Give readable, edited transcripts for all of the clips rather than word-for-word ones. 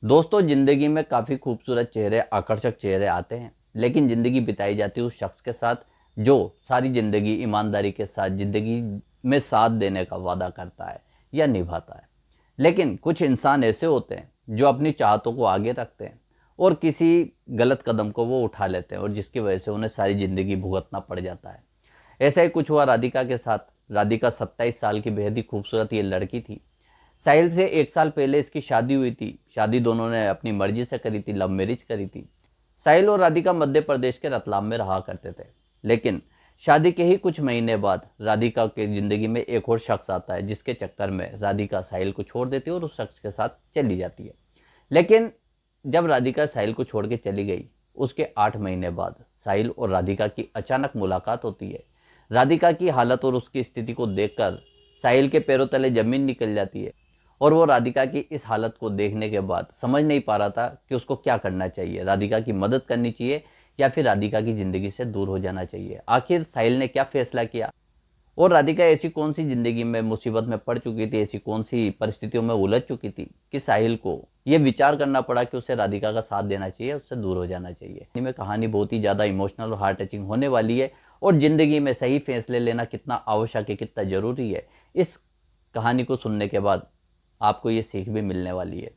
दोस्तों, जिंदगी में काफ़ी खूबसूरत चेहरे, आकर्षक चेहरे आते हैं, लेकिन ज़िंदगी बिताई जाती है उस शख्स के साथ जो सारी ज़िंदगी ईमानदारी के साथ ज़िंदगी में साथ देने का वादा करता है या निभाता है। लेकिन कुछ इंसान ऐसे होते हैं जो अपनी चाहतों को आगे रखते हैं और किसी गलत कदम को वो उठा लेते हैं और जिसकी वजह से उन्हें सारी ज़िंदगी भुगतना पड़ जाता है। ऐसा ही कुछ हुआ राधिका के साथ। राधिका 27 साल की बेहद ही खूबसूरत ये लड़की थी। साहिल से 1 साल पहले इसकी शादी हुई थी। शादी दोनों ने अपनी मर्जी से करी थी, लव मैरिज करी थी। साहिल और राधिका मध्य प्रदेश के रतलाम में रहा करते थे। लेकिन शादी के ही कुछ महीने बाद राधिका के जिंदगी में एक और शख्स आता है, जिसके चक्कर में राधिका साहिल को छोड़ देती है और उस शख्स के साथ चली जाती है। लेकिन जब राधिका साहिल को छोड़ के चली गई, उसके 8 महीने बाद साहिल और राधिका की अचानक मुलाकात होती है। राधिका की हालत और उसकी स्थिति को देखकर साहिल के पैरों तले जमीन निकल जाती है और वो राधिका की इस हालत को देखने के बाद समझ नहीं पा रहा था कि उसको क्या करना चाहिए। राधिका की मदद करनी चाहिए या फिर राधिका की ज़िंदगी से दूर हो जाना चाहिए। आखिर साहिल ने क्या फैसला किया और राधिका ऐसी कौन सी ज़िंदगी में मुसीबत में पड़ चुकी थी, ऐसी कौन सी परिस्थितियों में उलझ चुकी थी कि साहिल को ये विचार करना पड़ा कि उसे राधिका का साथ देना चाहिए, उससे दूर हो जाना चाहिए। में कहानी बहुत ही ज़्यादा इमोशनल और हार्ट टचिंग होने वाली है और ज़िंदगी में सही फैसले लेना कितना आवश्यक है, कितना ज़रूरी है, इस कहानी को सुनने के बाद आपको ये सीख भी मिलने वाली है।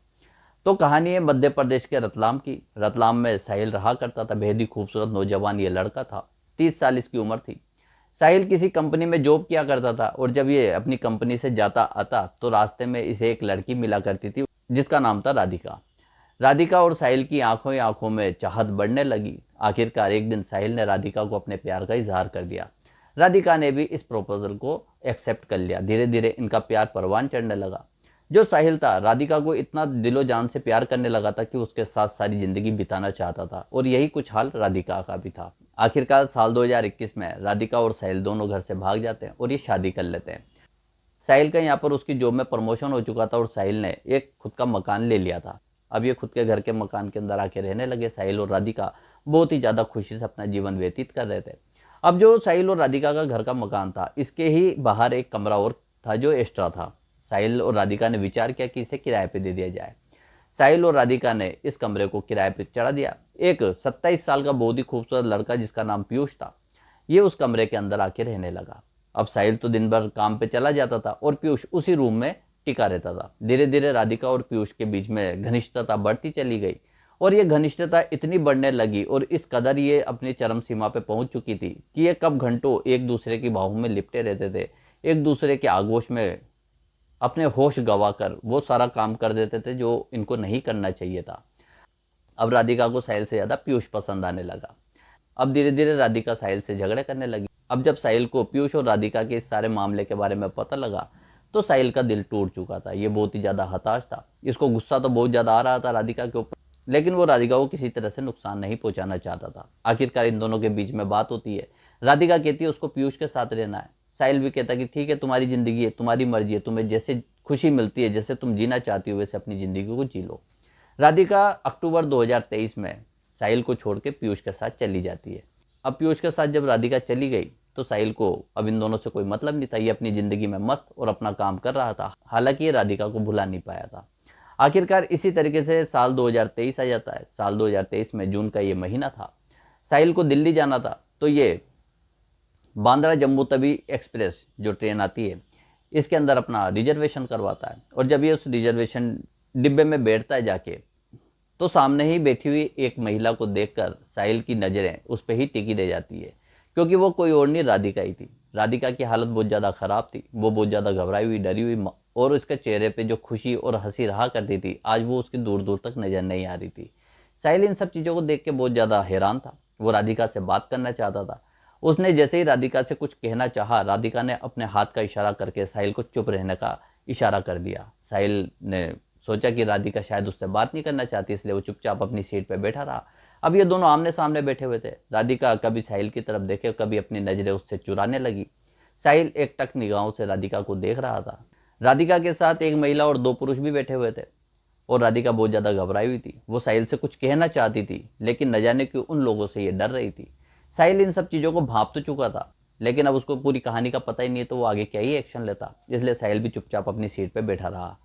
तो कहानी है मध्य प्रदेश के रतलाम की। रतलाम में साहिल रहा करता था। बेहद ही खूबसूरत नौजवान ये लड़का था। 30 साल इसकी उम्र थी। साहिल किसी कंपनी में जॉब किया करता था और जब ये अपनी कंपनी से जाता आता तो रास्ते में इसे एक लड़की मिला करती थी, जिसका नाम था राधिका। राधिका और साहिल की आंखों ही आंखों में चाहत बढ़ने लगी। आखिरकार एक दिन साहिल ने राधिका को अपने प्यार का इजहार कर दिया। राधिका ने भी इस प्रपोजल को एक्सेप्ट कर लिया। धीरे धीरे इनका प्यार परवान चढ़ने लगा। जो साहिल था, राधिका को इतना दिलो जान से प्यार करने लगा था कि उसके साथ सारी जिंदगी बिताना चाहता था और यही कुछ हाल राधिका का भी था। आखिरकार साल 2021 में राधिका और साहिल दोनों घर से भाग जाते हैं और ये शादी कर लेते हैं। साहिल का यहाँ पर उसकी जॉब में प्रमोशन हो चुका था और साहिल ने एक खुद का मकान ले लिया था। अब ये खुद के घर के मकान के अंदर आके रहने लगे। साहिल और राधिका बहुत ही ज़्यादा खुशी से अपना जीवन व्यतीत कर रहे थे। अब जो साहिल और राधिका का घर का मकान था, इसके ही बाहर एक कमरा और था जो एक्स्ट्रा था। साहिल और राधिका ने विचार किया कि इसे किराए पे दे दिया जाए। साहिल और राधिका ने इस कमरे को किराए पे चढ़ा दिया। एक 27 साल का बहुत ही खूबसूरत लड़का जिसका नाम पीयूष था, ये उस कमरे के अंदर आके रहने लगा। अब साहिल तो दिन भर काम पे चला जाता था और पीयूष उसी रूम में टिका रहता था। धीरे धीरे राधिका और पीयूष के बीच में घनिष्ठता बढ़ती चली गई और ये घनिष्ठता इतनी बढ़ने लगी और इस कदर ये अपनी चरम सीमा पे पहुंच चुकी थी कि ये कब घंटों एक दूसरे की बाहों में लिपटे रहते थे। एक दूसरे के आगोश में अपने होश गंवाकर वो सारा काम कर देते थे जो इनको नहीं करना चाहिए था। अब राधिका को साहिल से ज़्यादा पीयूष पसंद आने लगा। अब धीरे धीरे राधिका साहिल से झगड़े करने लगी। अब जब साहिल को पीयूष और राधिका के इस सारे मामले के बारे में पता लगा तो साहिल का दिल टूट चुका था। ये बहुत ही ज़्यादा हताश था। इसको गुस्सा तो बहुत ज़्यादा आ रहा था राधिका के ऊपर, लेकिन वो राधिका को किसी तरह से नुकसान नहीं पहुंचाना चाहता था। आखिरकार इन दोनों के बीच में बात होती है। राधिका कहती है उसको पीयूष के साथ रहना है। साहिल भी कहता है कि ठीक है, तुम्हारी ज़िंदगी है, तुम्हारी मर्जी है, तुम्हें जैसे खुशी मिलती है, जैसे तुम जीना चाहती हो वैसे अपनी ज़िंदगी को जी लो। राधिका अक्टूबर 2023 में साहिल को छोड़ के पीयूष के साथ चली जाती है। अब पीयूष के साथ जब राधिका चली गई तो साहिल को अब इन दोनों से कोई मतलब नहीं था। ये अपनी ज़िंदगी में मस्त और अपना काम कर रहा था। हालांकि ये राधिका को भुला नहीं पाया था। आखिरकार इसी तरीके से साल 2023 आ जाता है। साल 2023 में जून का ये महीना था। साहिल को दिल्ली जाना था तो ये बांद्रा जम्मू तवी एक्सप्रेस जो ट्रेन आती है, इसके अंदर अपना रिजर्वेशन करवाता है और जब ये उस रिजर्वेशन डिब्बे में बैठता है जाके, तो सामने ही बैठी हुई एक महिला को देखकर साहिल की नज़रें उस पर ही टिकी रह जाती है, क्योंकि वो कोई और नहीं राधिका ही थी। राधिका की हालत बहुत ज़्यादा ख़राब थी। वो बहुत ज़्यादा घबराई हुई, डरी हुई और उसके चेहरे पे जो खुशी और हंसी रहा करती थी, आज वो उसकी दूर दूर तक नज़र नहीं आ रही थी। साहिल इन सब चीज़ों को देख के बहुत ज़्यादा हैरान था। वो राधिका से बात करना चाहता था। उसने जैसे ही राधिका से कुछ कहना चाहा, राधिका ने अपने हाथ का इशारा करके साहिल को चुप रहने का इशारा कर दिया। साहिल ने सोचा कि राधिका शायद उससे बात नहीं करना चाहती, इसलिए वो चुपचाप अपनी सीट पर बैठा रहा। अब ये दोनों आमने सामने बैठे हुए थे। राधिका कभी साहिल की तरफ देखे, कभी अपनी नज़रें उससे चुराने लगी। साहिल एक टक निगाहों से राधिका को देख रहा था। राधिका के साथ एक महिला और 2 पुरुष भी बैठे हुए थे और राधिका बहुत ज़्यादा घबराई हुई थी। वो साहिल से कुछ कहना चाहती थी, लेकिन न जाने क्यों उन लोगों से ये डर रही थी। साहिल इन सब चीज़ों को भांप तो चुका था, लेकिन अब उसको पूरी कहानी का पता ही नहीं है तो वो आगे क्या ही एक्शन लेता, इसलिए साहिल भी चुपचाप अपनी सीट पर बैठा रहा।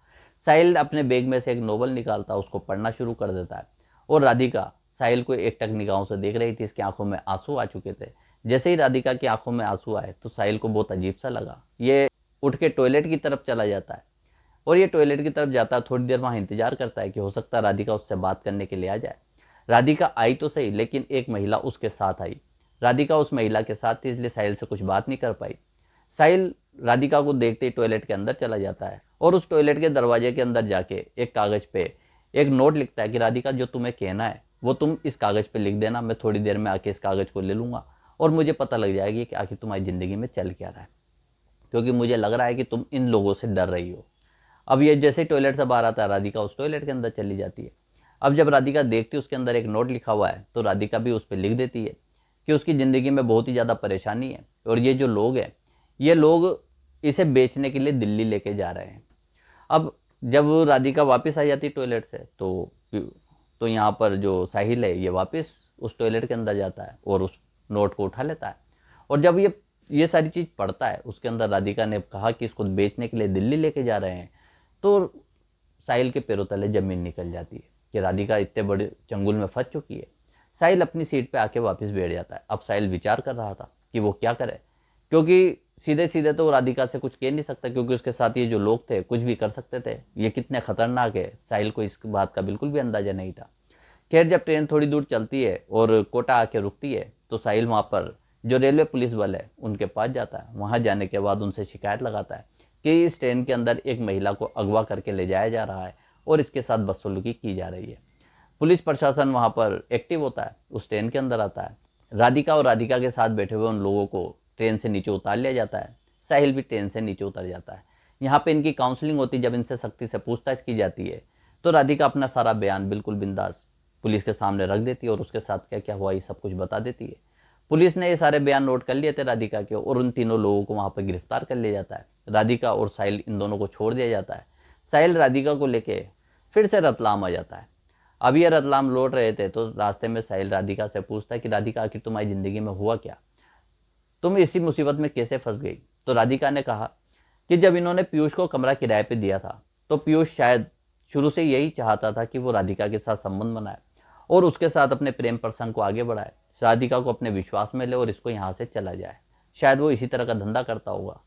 साहिल अपने बैग में से एक नोवेल निकालता है, उसको पढ़ना शुरू कर देता है। और राधिका साहिल को एकटक निगाहों से देख रही थी, इसकी आंखों में आंसू आ चुके थे। जैसे ही राधिका की आंखों में आंसू आए तो साहिल को बहुत अजीब सा लगा। ये उठ के टॉयलेट की तरफ चला जाता है, और ये टॉयलेट की तरफ जाता है, थोड़ी देर वहां इंतजार करता है कि हो सकता है राधिका उससे बात करने के लिए आ जाए। राधिका आई तो सही, लेकिन एक महिला उसके साथ आई। राधिका उस महिला के साथ थी, इसलिए साहिल से कुछ बात नहीं कर पाई। साहिल राधिका को देखते ही टॉयलेट के अंदर चला जाता है, और उस टॉयलेट के दरवाजे के अंदर जाके एक कागज पे एक नोट लिखता है कि राधिका, जो तुम्हें कहना है वो तुम इस कागज पे लिख देना, मैं थोड़ी देर में आके इस कागज को ले लूंगा और मुझे पता लग जाएगी कि आखिर तुम्हारी जिंदगी में चल क्या रहा है, क्योंकि मुझे लग रहा है कि तुम इन लोगों से डर रही हो। अब ये जैसे टॉयलेट से बाहर आता है, राधिका उस टॉयलेट के अंदर चली जाती है। अब जब राधिका देखती है उसके अंदर एक नोट लिखा हुआ है, तो राधिका भी उस पर लिख देती है कि उसकी ज़िंदगी में बहुत ही ज़्यादा परेशानी है, और ये जो लोग हैं, ये लोग इसे बेचने के लिए दिल्ली लेके जा रहे हैं। अब जब राधिका वापस आ जाती टॉयलेट से, तो यहाँ पर जो साहिल है ये वापस उस टॉयलेट के अंदर जाता है और उस नोट को उठा लेता है। और जब ये सारी चीज़ पढ़ता है, उसके अंदर राधिका ने कहा कि इसको बेचने के लिए दिल्ली लेके जा रहे हैं, तो साहिल के पैरों तले जमीन निकल जाती है कि राधिका इतने बड़े चंगुल में फंस चुकी है। साहिल अपनी सीट पे आके वापस बैठ जाता है। अब साहिल विचार कर रहा था कि वो क्या करे, क्योंकि सीधे सीधे तो वो राधिका से कुछ कह नहीं सकता, क्योंकि उसके साथ ये जो लोग थे कुछ भी कर सकते थे। ये कितने खतरनाक है, साहिल को इस बात का बिल्कुल भी अंदाजा नहीं था। खैर, जब ट्रेन थोड़ी दूर चलती है और कोटा आके रुकती है, तो साहिल वहाँ पर जो रेलवे पुलिस वाले है उनके पास जाता है। वहाँ जाने के बाद उनसे शिकायत लगाता है कि इस ट्रेन के अंदर एक महिला को अगवा करके ले जाया जा रहा है और इसके साथ बदसलूकी की जा रही है। पुलिस प्रशासन वहाँ पर एक्टिव होता है, उस ट्रेन के अंदर आता है। राधिका और राधिका के साथ बैठे हुए उन लोगों को ट्रेन से नीचे उतार लिया जाता है। साहिल भी ट्रेन से नीचे उतर जाता है। यहाँ पे इनकी काउंसलिंग होती है। जब इनसे सख्ती से पूछताछ की जाती है, तो राधिका अपना सारा बयान बिल्कुल बिंदास पुलिस के सामने रख देती है और उसके साथ क्या क्या हुआ ये सब कुछ बता देती है। पुलिस ने ये सारे बयान नोट कर लिए थे राधिका के, और उन तीनों लोगों को वहाँ पर गिरफ्तार कर लिया जाता है। राधिका और साहिल, इन दोनों को छोड़ दिया जाता है। साहिल राधिका को लेके फिर से रतलाम आ जाता है। अब ये रतलाम लौट रहे थे, तो रास्ते में साहिल राधिका से पूछता है कि राधिका, आखिर तुम्हारी ज़िंदगी में हुआ क्या, तुम इसी मुसीबत में कैसे फंस गई। तो राधिका ने कहा कि जब इन्होंने पीयूष को कमरा किराए पे दिया था, तो पीयूष शायद शुरू से यही चाहता था कि वो राधिका के साथ संबंध बनाए और उसके साथ अपने प्रेम प्रसंग को आगे बढ़ाए, राधिका को अपने विश्वास में ले और इसको यहाँ से चला जाए। शायद वो इसी तरह का धंधा करता होगा।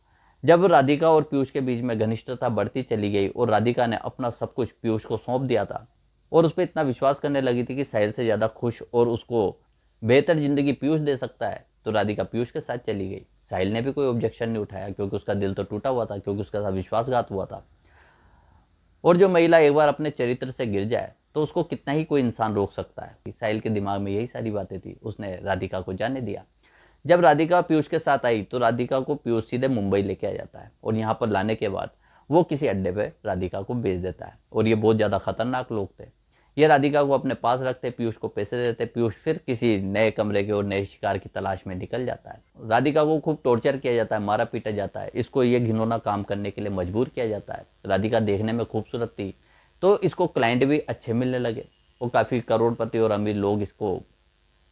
जब राधिका और पीयूष के बीच में घनिष्ठता बढ़ती चली गई और राधिका ने अपना सब कुछ पीयूष को सौंप दिया था और उस पर इतना विश्वास करने लगी थी कि साहिल से ज़्यादा खुश और उसको बेहतर जिंदगी पीयूष दे सकता है, तो राधिका पीयूष के साथ चली गई। साहिल ने भी कोई ऑब्जेक्शन नहीं उठाया, क्योंकि उसका दिल तो टूटा हुआ था, क्योंकि उसके साथ विश्वासघात हुआ था। और जो महिला एक बार अपने चरित्र से गिर जाए तो उसको कितना ही कोई इंसान रोक सकता है। साहिल के दिमाग में यही सारी बातें थी। उसने राधिका को जाने दिया। जब राधिका पीयूष के साथ आई, तो राधिका को पीयूष सीधे मुंबई लेके आ जाता है, और यहाँ पर लाने के बाद वो किसी अड्डे पे राधिका को बेच देता है। और ये बहुत ज़्यादा खतरनाक लोग थे। ये राधिका को अपने पास रखते, पीयूष को पैसे देते। पीयूष फिर किसी नए कमरे के और नए शिकार की तलाश में निकल जाता है। राधिका को खूब टॉर्चर किया जाता है, मारा पीटा जाता है, इसको ये घिनौना काम करने के लिए मजबूर किया जाता है। राधिका देखने में खूबसूरत थी, तो इसको क्लाइंट भी अच्छे मिलने लगे, और काफ़ी करोड़पति और अमीर लोग इसको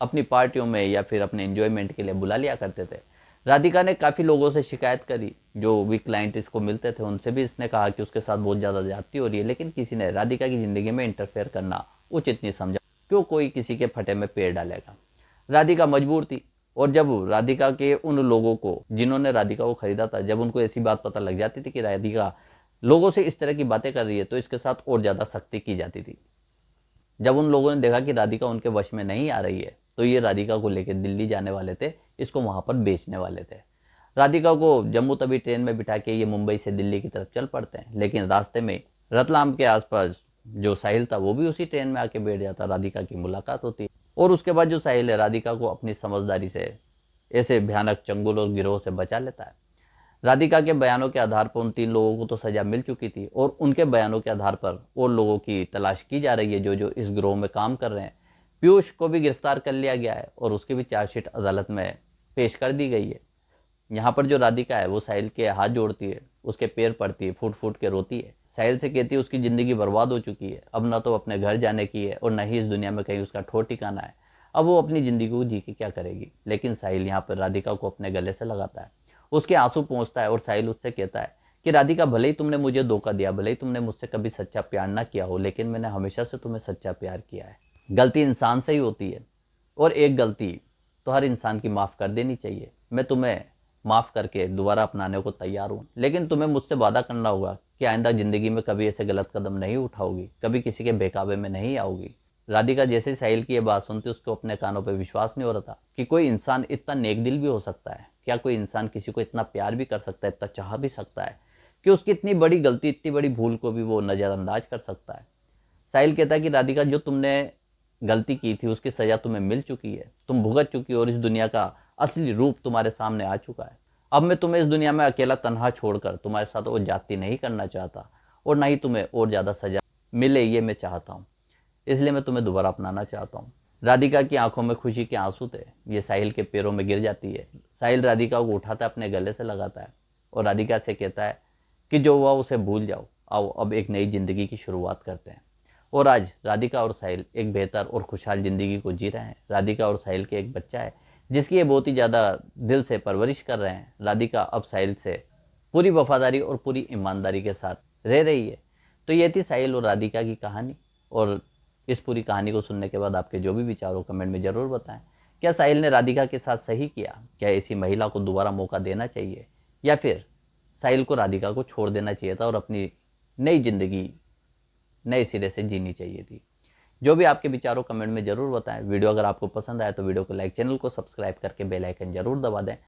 अपनी पार्टियों में या फिर अपने एंजॉयमेंट के लिए बुला लिया करते थे। राधिका ने काफ़ी लोगों से शिकायत करी, जो भी क्लाइंट इसको मिलते थे उनसे भी इसने कहा कि उसके साथ बहुत ज़्यादा ज्यादती हो रही है, लेकिन किसी ने राधिका की ज़िंदगी में इंटरफेयर करना उचित नहीं समझा। क्यों कोई किसी के फटे में पैर डालेगा। राधिका मजबूर थी, और जब राधिका के उन लोगों को जिन्होंने राधिका को खरीदा था, जब उनको ऐसी बात पता लग जाती थी कि राधिका लोगों से इस तरह की बातें कर रही है, तो इसके साथ और ज़्यादा सख्ती की जाती थी। जब उन लोगों ने देखा कि राधिका उनके वश में नहीं आ रही है, तो ये राधिका को लेकर दिल्ली जाने वाले थे, इसको वहाँ पर बेचने वाले थे। राधिका को जम्मू तवी ट्रेन में बिठा के ये मुंबई से दिल्ली की तरफ चल पड़ते हैं, लेकिन रास्ते में रतलाम के आसपास जो साहिल था वो भी उसी ट्रेन में आके बैठ जाता। राधिका की मुलाकात होती, और उसके बाद जो साहिल है राधिका को अपनी समझदारी से ऐसे भयानक चंगुल और गिरोह से बचा लेता है। राधिका के बयानों के आधार पर उन 3 लोगों को तो सजा मिल चुकी थी, और उनके बयानों के आधार पर और लोगों की तलाश की जा रही है जो जो इस गिरोह में काम कर रहे हैं। पीयूष को भी गिरफ्तार कर लिया गया है और उसकी भी चार्जशीट अदालत में पेश कर दी गई है। यहाँ पर जो राधिका है वो साहिल के हाथ जोड़ती है, उसके पैर पड़ती है, फूट फूट के रोती है। साहिल से कहती है उसकी ज़िंदगी बर्बाद हो चुकी है, अब ना तो अपने घर जाने की है और न ही इस दुनिया में कहीं उसका ठौर ठिकाना है। अब वो अपनी ज़िंदगी को जी के क्या करेगी। लेकिन साहिल यहाँ पर राधिका को अपने गले से लगाता है, उसके आंसू पहुँचता है, और साहिल उससे कहता है कि राधिका, भले ही तुमने मुझे धोखा दिया, भले ही तुमने मुझसे कभी सच्चा प्यार ना किया हो, लेकिन मैंने हमेशा से तुम्हें सच्चा प्यार किया है। गलती इंसान से ही होती है और एक गलती तो हर इंसान की माफ़ कर देनी चाहिए। मैं तुम्हें माफ़ करके दोबारा अपनाने को तैयार हूँ, लेकिन तुम्हें मुझसे वादा करना होगा कि आइंदा ज़िंदगी में कभी ऐसे गलत कदम नहीं उठाओगी, कभी किसी के बहकावे में नहीं आओगी। राधिका जैसे साहिल की ये बात सुनती उसको अपने कानों पर विश्वास नहीं हो रहा था कि कोई इंसान इतना नेक दिल भी हो सकता है। क्या कोई इंसान किसी को इतना प्यार भी कर सकता है, इतना चाह भी सकता है कि उसकी इतनी बड़ी गलती, इतनी बड़ी भूल को भी वो नज़रअंदाज कर सकता है। साहिल कहता है कि राधिका, जो तुमने गलती की थी उसकी सज़ा तुम्हें मिल चुकी है, तुम भुगत चुकी हो और इस दुनिया का असली रूप तुम्हारे सामने आ चुका है। अब मैं तुम्हें इस दुनिया में अकेला तन्हा छोड़कर तुम्हारे साथ वो जाती नहीं करना चाहता और ना ही तुम्हें और ज़्यादा सज़ा मिले ये मैं चाहता हूँ, इसलिए मैं तुम्हें दोबारा अपनाना चाहता हूँ। राधिका की आंखों में खुशी के आंसू थे, ये साहिल के पैरों में गिर जाती है। साहिल राधिका को उठाता है, अपने गले से लगाता है और राधिका से कहता है कि जो हुआ उसे भूल जाओ, आओ अब एक नई जिंदगी की शुरुआत करते हैं। और आज राधिका और साहिल एक बेहतर और खुशहाल ज़िंदगी को जी रहे हैं। राधिका और साहिल के एक बच्चा है जिसकी ये बहुत ही ज़्यादा दिल से परवरिश कर रहे हैं। राधिका अब साहिल से पूरी वफादारी और पूरी ईमानदारी के साथ रह रही है। तो ये थी साहिल और राधिका की कहानी। और इस पूरी कहानी को सुनने के बाद आपके जो भी विचार हो कमेंट में ज़रूर बताएं। क्या साहिल ने राधिका के साथ सही किया? क्या ऐसी महिला को दोबारा मौका देना चाहिए, या फिर साहिल को राधिका को छोड़ देना चाहिए था और अपनी नई ज़िंदगी नए सिरे से जीनी चाहिए थी? जो भी आपके विचारों कमेंट में ज़रूर बताएं। वीडियो अगर आपको पसंद आए तो वीडियो को लाइक, चैनल को सब्सक्राइब करके बेल आइकन ज़रूर दबा दें